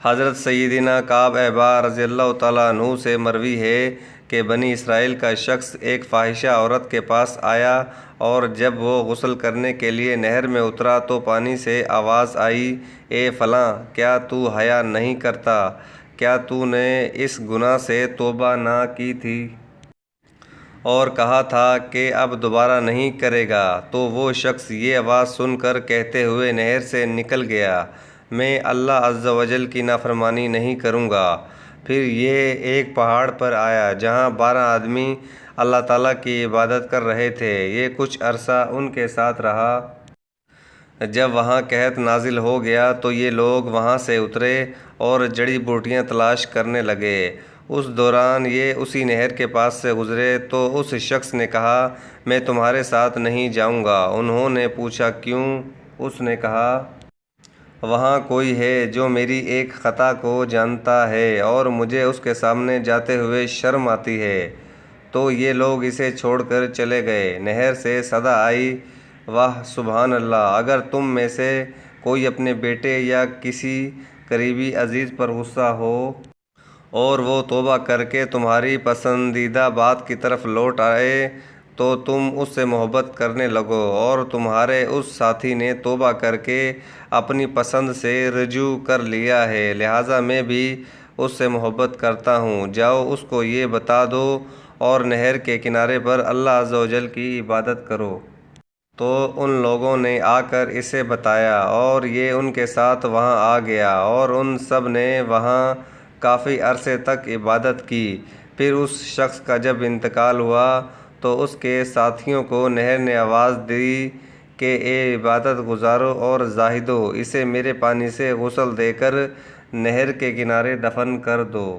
حضرت سیدنا کعب احبار رضی اللہ تعالیٰ عنہ سے مروی ہے کہ بنی اسرائیل کا شخص ایک فاحشہ عورت کے پاس آیا، اور جب وہ غسل کرنے کے لیے نہر میں اترا تو پانی سے آواز آئی، اے فلاں، کیا تو حیا نہیں کرتا؟ کیا تو نے اس گناہ سے توبہ نہ کی تھی اور کہا تھا کہ اب دوبارہ نہیں کرے گا؟ تو وہ شخص یہ آواز سن کر کہتے ہوئے نہر سے نکل گیا، میں اللہ عز و جل کی نافرمانی نہیں کروں گا۔ پھر یہ ایک پہاڑ پر آیا جہاں 12 آدمی اللہ تعالیٰ کی عبادت کر رہے تھے۔ یہ کچھ عرصہ ان کے ساتھ رہا۔ جب وہاں قحط نازل ہو گیا تو یہ لوگ وہاں سے اترے اور جڑی بوٹیاں تلاش کرنے لگے۔ اس دوران یہ اسی نہر کے پاس سے گزرے تو اس شخص نے کہا، میں تمہارے ساتھ نہیں جاؤں گا۔ انہوں نے پوچھا، کیوں؟ اس نے کہا، وہاں کوئی ہے جو میری ایک خطا کو جانتا ہے اور مجھے اس کے سامنے جاتے ہوئے شرم آتی ہے۔ تو یہ لوگ اسے چھوڑ کر چلے گئے۔ نہر سے صدا آئی، واہ سبحان اللہ! اگر تم میں سے کوئی اپنے بیٹے یا کسی قریبی عزیز پر غصہ ہو اور وہ توبہ کر کے تمہاری پسندیدہ بات کی طرف لوٹ آئے تو تم اس سے محبت کرنے لگو، اور تمہارے اس ساتھی نے توبہ کر کے اپنی پسند سے رجوع کر لیا ہے، لہٰذا میں بھی اس سے محبت کرتا ہوں، جاؤ اس کو یہ بتا دو اور نہر کے کنارے پر اللہ عز و جل کی عبادت کرو۔ تو ان لوگوں نے آ کر اسے بتایا اور یہ ان کے ساتھ وہاں آ گیا، اور ان سب نے وہاں کافی عرصے تک عبادت کی۔ پھر اس شخص کا جب انتقال ہوا تو اس کے ساتھیوں کو نہر نے آواز دی کہ اے عبادت گزارو اور زاہدو، اسے میرے پانی سے غسل دے کر نہر کے کنارے دفن کر دو۔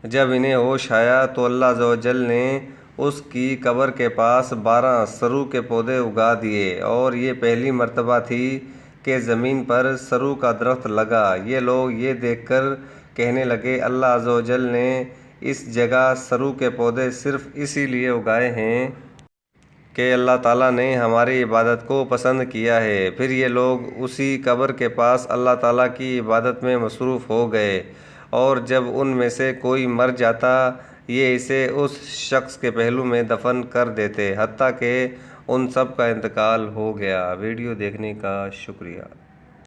جب انہیں ہوش آیا تو اللہ عز و جل نے اس کی قبر کے پاس 12 سرو کے پودے اگا دیے، اور یہ پہلی مرتبہ تھی کہ زمین پر سرو کا درخت لگا۔ یہ لوگ یہ دیکھ کر کہنے لگے، اللہ عز و جل نے اس جگہ سرو کے پودے صرف اسی لیے اگائے ہیں کہ اللہ تعالیٰ نے ہماری عبادت کو پسند کیا ہے۔ پھر یہ لوگ اسی قبر کے پاس اللہ تعالیٰ کی عبادت میں مصروف ہو گئے، اور جب ان میں سے کوئی مر جاتا یہ اسے اس شخص کے پہلو میں دفن کر دیتے، حتیٰ کہ ان سب کا انتقال ہو گیا۔ ویڈیو دیکھنے کا شکریہ۔